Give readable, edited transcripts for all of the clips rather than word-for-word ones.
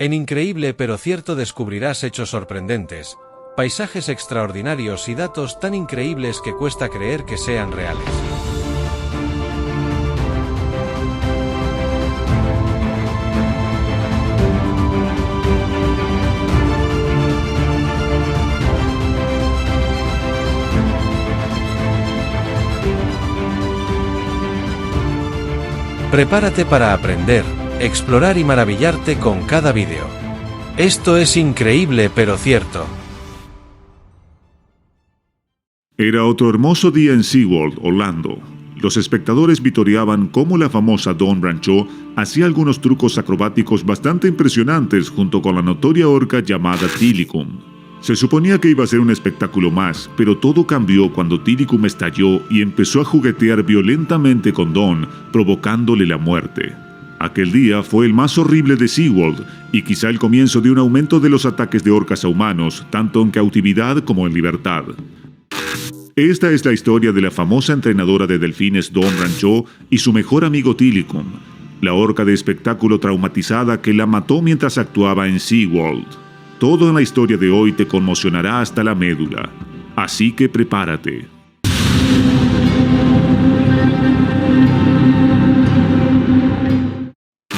En Increíble pero Cierto descubrirás hechos sorprendentes, paisajes extraordinarios y datos tan increíbles que cuesta creer que sean reales. Prepárate para aprender, explorar y maravillarte con cada vídeo. Esto es Increíble pero Cierto. Era otro hermoso día en SeaWorld, Orlando. Los espectadores vitoreaban cómo la famosa Dawn Brancheau hacía algunos trucos acrobáticos bastante impresionantes junto con la notoria orca llamada Tilikum. Se suponía que iba a ser un espectáculo más, pero todo cambió cuando Tilikum estalló y empezó a juguetear violentamente con Dawn, provocándole la muerte. Aquel día fue el más horrible de SeaWorld y quizá el comienzo de un aumento de los ataques de orcas a humanos, tanto en cautividad como en libertad. Esta es la historia de la famosa entrenadora de delfines Dawn Brancheau y su mejor amigo Tilikum, la orca de espectáculo traumatizada que la mató mientras actuaba en SeaWorld. Todo en la historia de hoy te conmocionará hasta la médula, así que prepárate.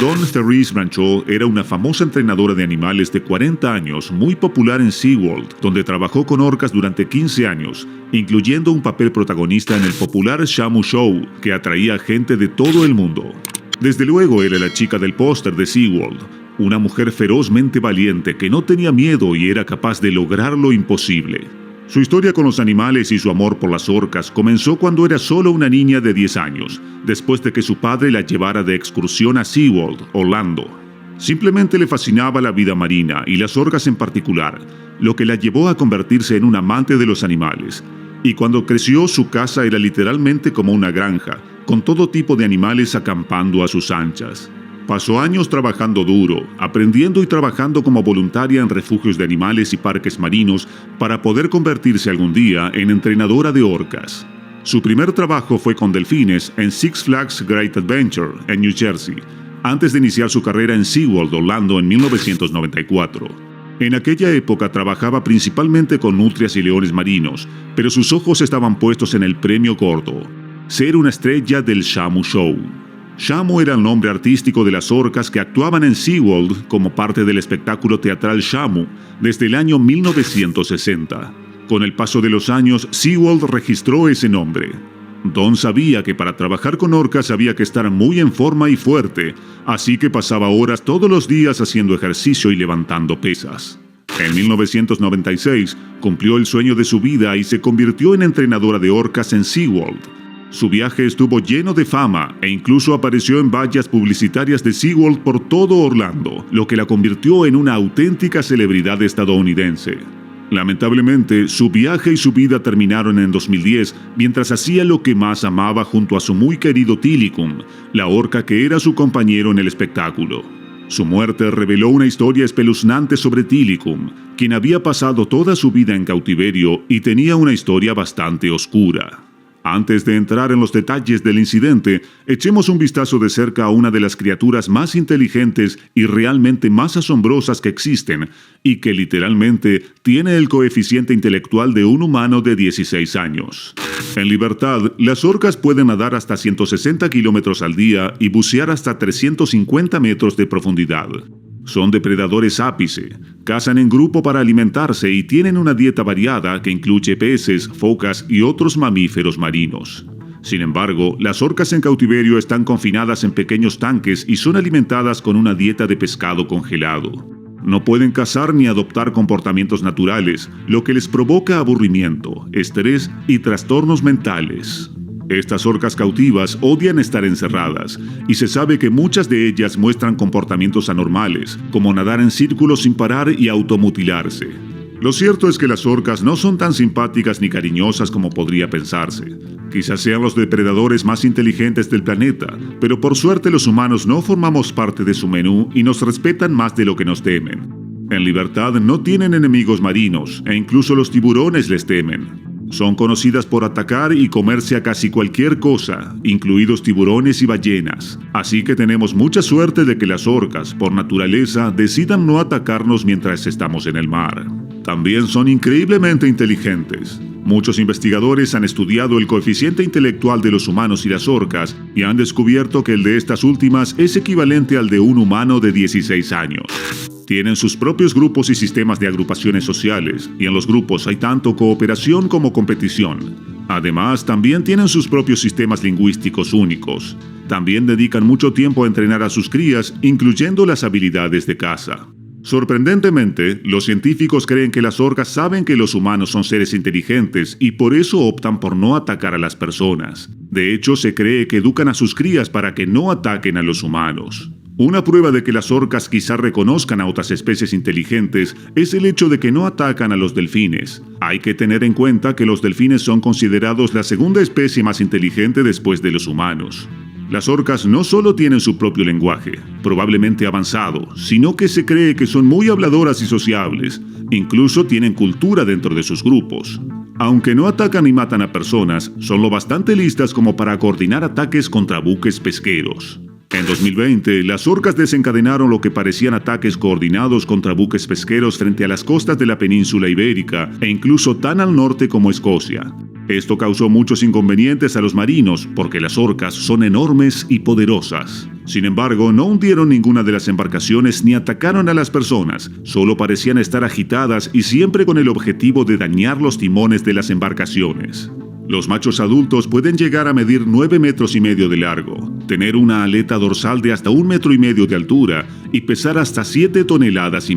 Dawn Therese Brancheau era una famosa entrenadora de animales de 40 años, muy popular en SeaWorld, donde trabajó con orcas durante 15 años, incluyendo un papel protagonista en el popular Shamu Show, que atraía a gente de todo el mundo. Desde luego era la chica del póster de SeaWorld, una mujer ferozmente valiente que no tenía miedo y era capaz de lograr lo imposible. Su historia con los animales y su amor por las orcas comenzó cuando era solo una niña de 10 años, después de que su padre la llevara de excursión a SeaWorld, Orlando. Simplemente le fascinaba la vida marina y las orcas en particular, lo que la llevó a convertirse en un amante de los animales. Y cuando creció, su casa era literalmente como una granja, con todo tipo de animales acampando a sus anchas. Pasó años trabajando duro, aprendiendo y trabajando como voluntaria en refugios de animales y parques marinos para poder convertirse algún día en entrenadora de orcas. Su primer trabajo fue con delfines en Six Flags Great Adventure, en New Jersey, antes de iniciar su carrera en SeaWorld Orlando en 1994. En aquella época trabajaba principalmente con nutrias y leones marinos, pero sus ojos estaban puestos en el premio gordo, ser una estrella del Shamu Show. Shamu era el nombre artístico de las orcas que actuaban en SeaWorld como parte del espectáculo teatral Shamu desde el año 1960. Con el paso de los años, SeaWorld registró ese nombre. Dawn sabía que para trabajar con orcas había que estar muy en forma y fuerte, así que pasaba horas todos los días haciendo ejercicio y levantando pesas. En 1996, cumplió el sueño de su vida y se convirtió en entrenadora de orcas en SeaWorld. Su viaje estuvo lleno de fama e incluso apareció en vallas publicitarias de SeaWorld por todo Orlando, lo que la convirtió en una auténtica celebridad estadounidense. Lamentablemente, su viaje y su vida terminaron en 2010 mientras hacía lo que más amaba junto a su muy querido Tilikum, la orca que era su compañero en el espectáculo. Su muerte reveló una historia espeluznante sobre Tilikum, quien había pasado toda su vida en cautiverio y tenía una historia bastante oscura. Antes de entrar en los detalles del incidente, echemos un vistazo de cerca a una de las criaturas más inteligentes y realmente más asombrosas que existen, y que literalmente tiene el coeficiente intelectual de un humano de 16 años. En libertad, las orcas pueden nadar hasta 160 kilómetros al día y bucear hasta 350 metros de profundidad. Son depredadores ápice, cazan en grupo para alimentarse y tienen una dieta variada que incluye peces, focas y otros mamíferos marinos. Sin embargo, las orcas en cautiverio están confinadas en pequeños tanques y son alimentadas con una dieta de pescado congelado. No pueden cazar ni adoptar comportamientos naturales, lo que les provoca aburrimiento, estrés y trastornos mentales. Estas orcas cautivas odian estar encerradas, y se sabe que muchas de ellas muestran comportamientos anormales, como nadar en círculos sin parar y automutilarse. Lo cierto es que las orcas no son tan simpáticas ni cariñosas como podría pensarse. Quizás sean los depredadores más inteligentes del planeta, pero por suerte los humanos no formamos parte de su menú y nos respetan más de lo que nos temen. En libertad no tienen enemigos marinos, e incluso los tiburones les temen. Son conocidas por atacar y comerse a casi cualquier cosa, incluidos tiburones y ballenas. Así que tenemos mucha suerte de que las orcas, por naturaleza, decidan no atacarnos mientras estamos en el mar. También son increíblemente inteligentes. Muchos investigadores han estudiado el coeficiente intelectual de los humanos y las orcas y han descubierto que el de estas últimas es equivalente al de un humano de 16 años. Tienen sus propios grupos y sistemas de agrupaciones sociales, y en los grupos hay tanto cooperación como competición. Además, también tienen sus propios sistemas lingüísticos únicos. También dedican mucho tiempo a entrenar a sus crías, incluyendo las habilidades de caza. Sorprendentemente, los científicos creen que las orcas saben que los humanos son seres inteligentes y por eso optan por no atacar a las personas. De hecho, se cree que educan a sus crías para que no ataquen a los humanos. Una prueba de que las orcas quizá reconozcan a otras especies inteligentes es el hecho de que no atacan a los delfines. Hay que tener en cuenta que los delfines son considerados la segunda especie más inteligente después de los humanos. Las orcas no solo tienen su propio lenguaje, probablemente avanzado, sino que se cree que son muy habladoras y sociables. Incluso tienen cultura dentro de sus grupos. Aunque no atacan ni matan a personas, son lo bastante listas como para coordinar ataques contra buques pesqueros. En 2020, las orcas desencadenaron lo que parecían ataques coordinados contra buques pesqueros frente a las costas de la península ibérica e incluso tan al norte como Escocia. Esto causó muchos inconvenientes a los marinos porque las orcas son enormes y poderosas. Sin embargo, no hundieron ninguna de las embarcaciones ni atacaron a las personas, solo parecían estar agitadas y siempre con el objetivo de dañar los timones de las embarcaciones. Los machos adultos pueden llegar a medir 9,5 metros de largo, tener una aleta dorsal de hasta 1,5 metros de altura y pesar hasta 7,5 toneladas.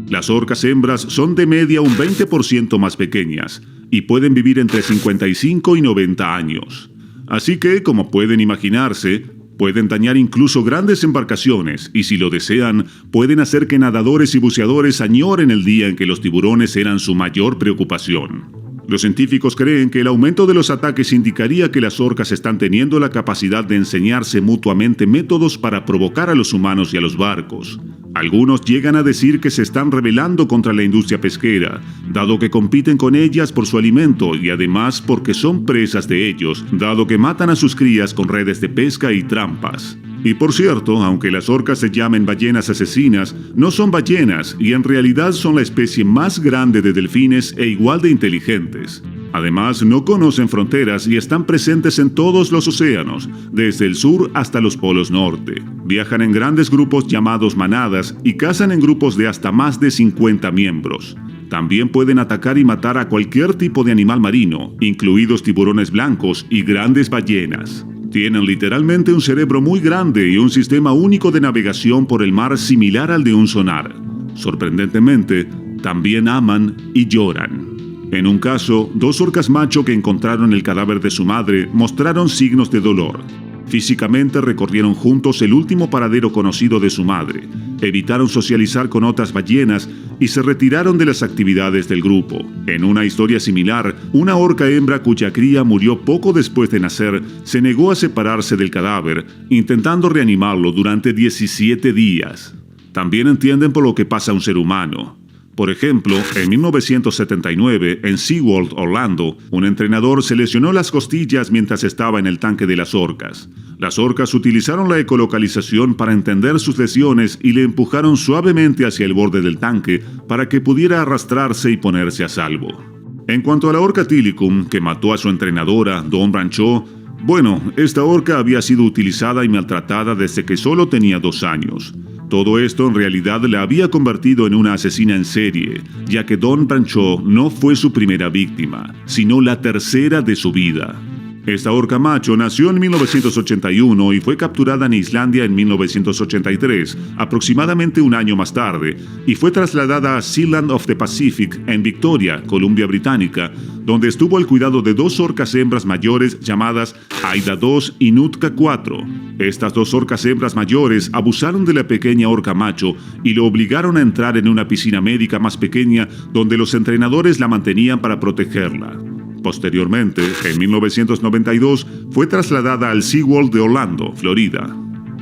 Las orcas hembras son de media un 20% más pequeñas y pueden vivir entre 55 y 90 años. Así que, como pueden imaginarse, pueden dañar incluso grandes embarcaciones y si lo desean, pueden hacer que nadadores y buceadores añoren el día en que los tiburones eran su mayor preocupación. Los científicos creen que el aumento de los ataques indicaría que las orcas están teniendo la capacidad de enseñarse mutuamente métodos para provocar a los humanos y a los barcos. Algunos llegan a decir que se están rebelando contra la industria pesquera, dado que compiten con ellas por su alimento y además porque son presas de ellos, dado que matan a sus crías con redes de pesca y trampas. Y por cierto, aunque las orcas se llamen ballenas asesinas, no son ballenas y en realidad son la especie más grande de delfines e igual de inteligentes. Además, no conocen fronteras y están presentes en todos los océanos, desde el sur hasta los polos norte. Viajan en grandes grupos llamados manadas y cazan en grupos de hasta más de 50 miembros. También pueden atacar y matar a cualquier tipo de animal marino, incluidos tiburones blancos y grandes ballenas. Tienen literalmente un cerebro muy grande y un sistema único de navegación por el mar similar al de un sonar. Sorprendentemente, también aman y lloran. En un caso, 2 orcas macho que encontraron el cadáver de su madre mostraron signos de dolor. Físicamente recorrieron juntos el último paradero conocido de su madre, evitaron socializar con otras ballenas y se retiraron de las actividades del grupo. En una historia similar, una orca hembra cuya cría murió poco después de nacer se negó a separarse del cadáver, intentando reanimarlo durante 17 días. También entienden por lo que pasa a un ser humano. Por ejemplo, en 1979, en SeaWorld Orlando, un entrenador se lesionó las costillas mientras estaba en el tanque de las orcas. Las orcas utilizaron la ecolocalización para entender sus lesiones y le empujaron suavemente hacia el borde del tanque para que pudiera arrastrarse y ponerse a salvo. En cuanto a la orca Tilikum, que mató a su entrenadora, Dawn Brancheau, bueno, esta orca había sido utilizada y maltratada desde que solo tenía 2 años. Todo esto en realidad la había convertido en una asesina en serie, ya que Dawn Brancheau no fue su primera víctima, sino la tercera de su vida. Esta orca macho nació en 1981 y fue capturada en Islandia en 1983, aproximadamente un año más tarde, y fue trasladada a Sealand of the Pacific en Victoria, Columbia Británica, donde estuvo al cuidado de 2 orcas hembras mayores llamadas Aida II y Nutka IV. Estas 2 orcas hembras mayores abusaron de la pequeña orca macho y lo obligaron a entrar en una piscina médica más pequeña donde los entrenadores la mantenían para protegerla. Posteriormente, en 1992, fue trasladada al SeaWorld de Orlando, Florida.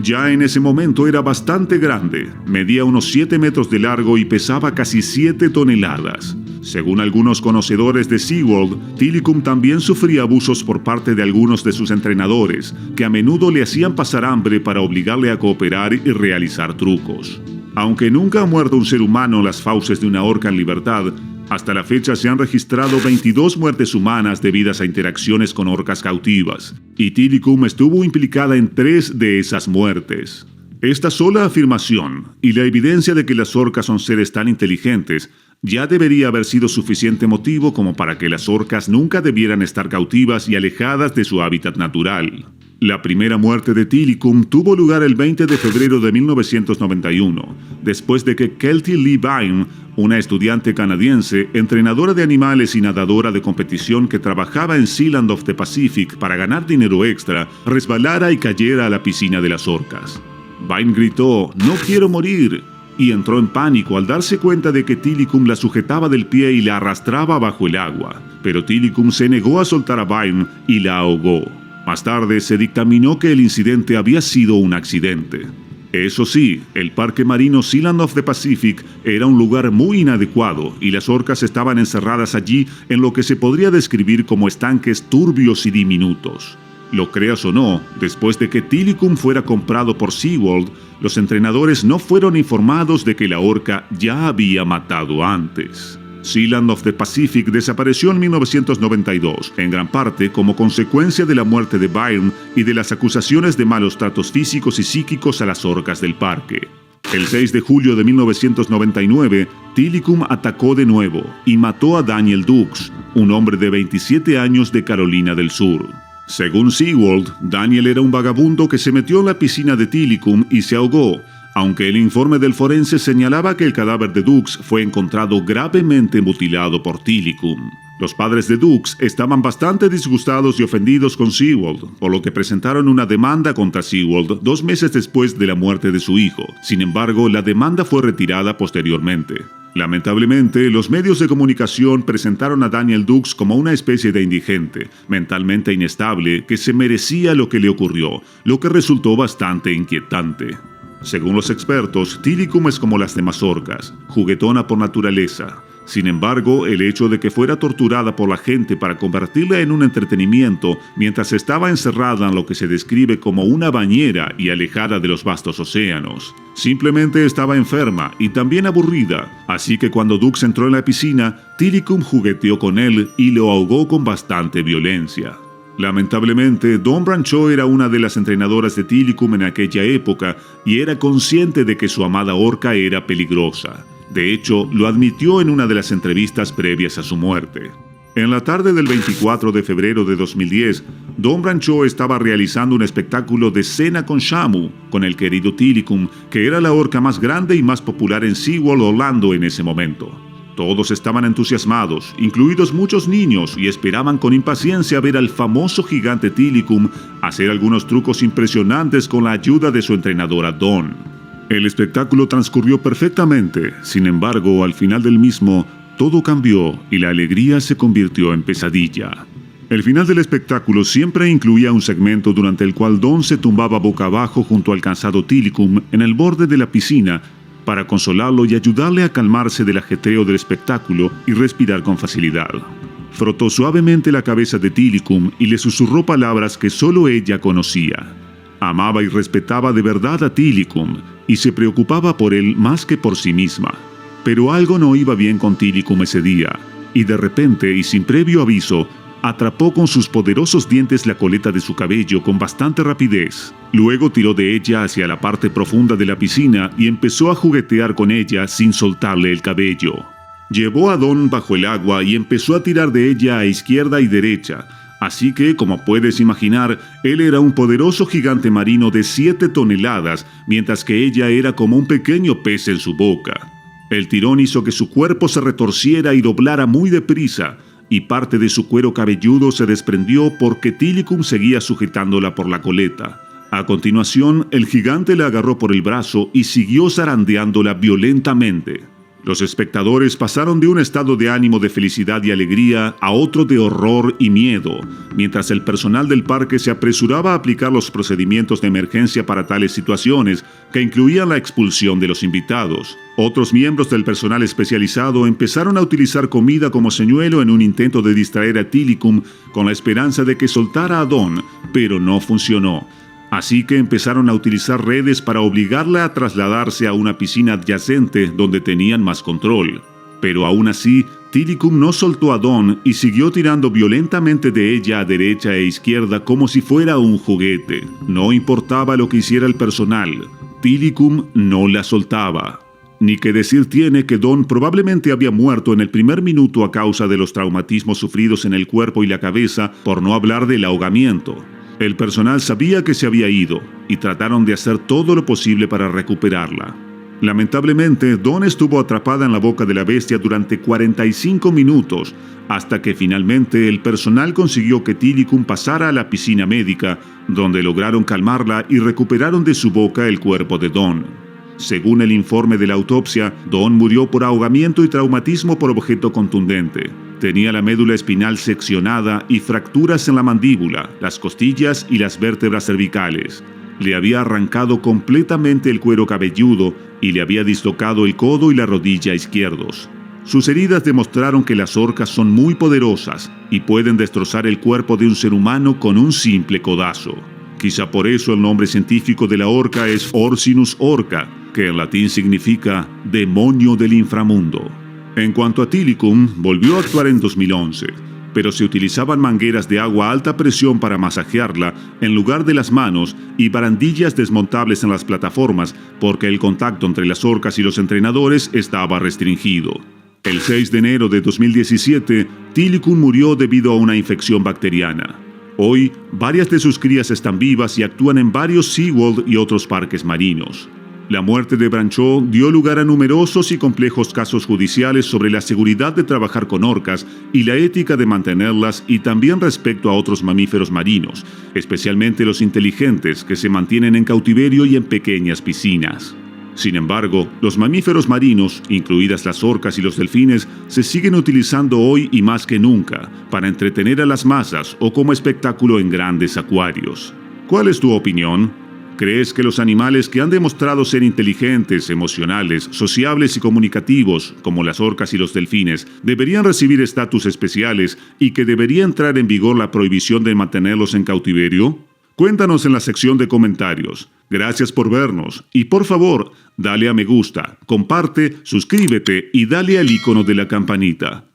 Ya en ese momento era bastante grande, medía unos 7 metros de largo y pesaba casi 7 toneladas. Según algunos conocedores de SeaWorld, Tilikum también sufría abusos por parte de algunos de sus entrenadores, que a menudo le hacían pasar hambre para obligarle a cooperar y realizar trucos. Aunque nunca ha muerto un ser humano en las fauces de una orca en libertad, hasta la fecha se han registrado 22 muertes humanas debidas a interacciones con orcas cautivas, y Tilikum estuvo implicada en 3 de esas muertes. Esta sola afirmación, y la evidencia de que las orcas son seres tan inteligentes, ya debería haber sido suficiente motivo como para que las orcas nunca debieran estar cautivas y alejadas de su hábitat natural. La primera muerte de Tilikum tuvo lugar el 20 de febrero de 1991, después de que Kelty Lee Byrne, una estudiante canadiense, entrenadora de animales y nadadora de competición que trabajaba en Sealand of the Pacific para ganar dinero extra, resbalara y cayera a la piscina de las orcas. Byrne gritó, "¡No quiero morir!", y entró en pánico al darse cuenta de que Tilikum la sujetaba del pie y la arrastraba bajo el agua. Pero Tilikum se negó a soltar a Byrne y la ahogó. Más tarde se dictaminó que el incidente había sido un accidente. Eso sí, el parque marino Sealand of the Pacific era un lugar muy inadecuado y las orcas estaban encerradas allí en lo que se podría describir como estanques turbios y diminutos. Lo creas o no, después de que Tilikum fuera comprado por SeaWorld, los entrenadores no fueron informados de que la orca ya había matado antes. Sealand of the Pacific desapareció en 1992, en gran parte como consecuencia de la muerte de Byrne y de las acusaciones de malos tratos físicos y psíquicos a las orcas del parque. El 6 de julio de 1999, Tilikum atacó de nuevo y mató a Daniel Dukes, un hombre de 27 años de Carolina del Sur. Según SeaWorld, Daniel era un vagabundo que se metió en la piscina de Tilikum y se ahogó, aunque el informe del forense señalaba que el cadáver de Dukes fue encontrado gravemente mutilado por Tilikum. Los padres de Dukes estaban bastante disgustados y ofendidos con SeaWorld, por lo que presentaron una demanda contra SeaWorld 2 meses después de la muerte de su hijo. Sin embargo, la demanda fue retirada posteriormente. Lamentablemente, los medios de comunicación presentaron a Daniel Dukes como una especie de indigente, mentalmente inestable, que se merecía lo que le ocurrió, lo que resultó bastante inquietante. Según los expertos, Tilikum es como las demás orcas, juguetona por naturaleza. Sin embargo, el hecho de que fuera torturada por la gente para convertirla en un entretenimiento mientras estaba encerrada en lo que se describe como una bañera y alejada de los vastos océanos. Simplemente estaba enferma y también aburrida, así que cuando Dukes entró en la piscina, Tilikum jugueteó con él y lo ahogó con bastante violencia. Lamentablemente, Dawn Brancheau era una de las entrenadoras de Tilikum en aquella época y era consciente de que su amada orca era peligrosa. De hecho, lo admitió en una de las entrevistas previas a su muerte. En la tarde del 24 de febrero de 2010, Dawn Brancheau estaba realizando un espectáculo de cena con Shamu, con el querido Tilikum, que era la orca más grande y más popular en SeaWorld Orlando en ese momento. Todos estaban entusiasmados, incluidos muchos niños, y esperaban con impaciencia ver al famoso gigante Tilikum hacer algunos trucos impresionantes con la ayuda de su entrenadora Dawn. El espectáculo transcurrió perfectamente, sin embargo, al final del mismo, todo cambió y la alegría se convirtió en pesadilla. El final del espectáculo siempre incluía un segmento durante el cual Dawn se tumbaba boca abajo junto al cansado Tilikum en el borde de la piscina para consolarlo y ayudarle a calmarse del ajetreo del espectáculo y respirar con facilidad. Frotó suavemente la cabeza de Tilikum y le susurró palabras que solo ella conocía. Amaba y respetaba de verdad a Tilikum y se preocupaba por él más que por sí misma. Pero algo no iba bien con Tilikum ese día, y de repente y sin previo aviso, atrapó con sus poderosos dientes la coleta de su cabello con bastante rapidez. Luego tiró de ella hacia la parte profunda de la piscina y empezó a juguetear con ella sin soltarle el cabello. Llevó a Dawn bajo el agua y empezó a tirar de ella a izquierda y derecha, así que, como puedes imaginar, él era un poderoso gigante marino de 7 toneladas, mientras que ella era como un pequeño pez en su boca. El tirón hizo que su cuerpo se retorciera y doblara muy deprisa, y parte de su cuero cabelludo se desprendió porque Tilikum seguía sujetándola por la coleta. A continuación, el gigante la agarró por el brazo y siguió zarandeándola violentamente. Los espectadores pasaron de un estado de ánimo de felicidad y alegría a otro de horror y miedo, mientras el personal del parque se apresuraba a aplicar los procedimientos de emergencia para tales situaciones, que incluían la expulsión de los invitados. Otros miembros del personal especializado empezaron a utilizar comida como señuelo en un intento de distraer a Tilikum con la esperanza de que soltara a Dawn, pero no funcionó. Así que empezaron a utilizar redes para obligarla a trasladarse a una piscina adyacente donde tenían más control. Pero aún así, Tilikum no soltó a Dawn y siguió tirando violentamente de ella a derecha e izquierda como si fuera un juguete. No importaba lo que hiciera el personal, Tilikum no la soltaba. Ni que decir tiene que Dawn probablemente había muerto en el primer minuto a causa de los traumatismos sufridos en el cuerpo y la cabeza, por no hablar del ahogamiento. El personal sabía que se había ido y trataron de hacer todo lo posible para recuperarla. Lamentablemente, Dawn estuvo atrapada en la boca de la bestia durante 45 minutos, hasta que finalmente el personal consiguió que Tilikum pasara a la piscina médica, donde lograron calmarla y recuperaron de su boca el cuerpo de Dawn. Según el informe de la autopsia, Dawn murió por ahogamiento y traumatismo por objeto contundente. Tenía la médula espinal seccionada y fracturas en la mandíbula, las costillas y las vértebras cervicales. Le había arrancado completamente el cuero cabelludo y le había dislocado el codo y la rodilla izquierdos. Sus heridas demostraron que las orcas son muy poderosas y pueden destrozar el cuerpo de un ser humano con un simple codazo. Quizá por eso el nombre científico de la orca es Orcinus orca, que en latín significa demonio del inframundo. En cuanto a Tilikum, volvió a actuar en 2011, pero se utilizaban mangueras de agua a alta presión para masajearla en lugar de las manos y barandillas desmontables en las plataformas porque el contacto entre las orcas y los entrenadores estaba restringido. El 6 de enero de 2017, Tilikum murió debido a una infección bacteriana. Hoy, varias de sus crías están vivas y actúan en varios SeaWorld y otros parques marinos. La muerte de Branchot dio lugar a numerosos y complejos casos judiciales sobre la seguridad de trabajar con orcas y la ética de mantenerlas, y también respecto a otros mamíferos marinos, especialmente los inteligentes que se mantienen en cautiverio y en pequeñas piscinas. Sin embargo, los mamíferos marinos, incluidas las orcas y los delfines, se siguen utilizando hoy y más que nunca para entretener a las masas o como espectáculo en grandes acuarios. ¿Cuál es tu opinión? ¿Crees que los animales que han demostrado ser inteligentes, emocionales, sociables y comunicativos, como las orcas y los delfines, deberían recibir estatus especiales y que debería entrar en vigor la prohibición de mantenerlos en cautiverio? Cuéntanos en la sección de comentarios. Gracias por vernos y por favor, dale a me gusta, comparte, suscríbete y dale al icono de la campanita.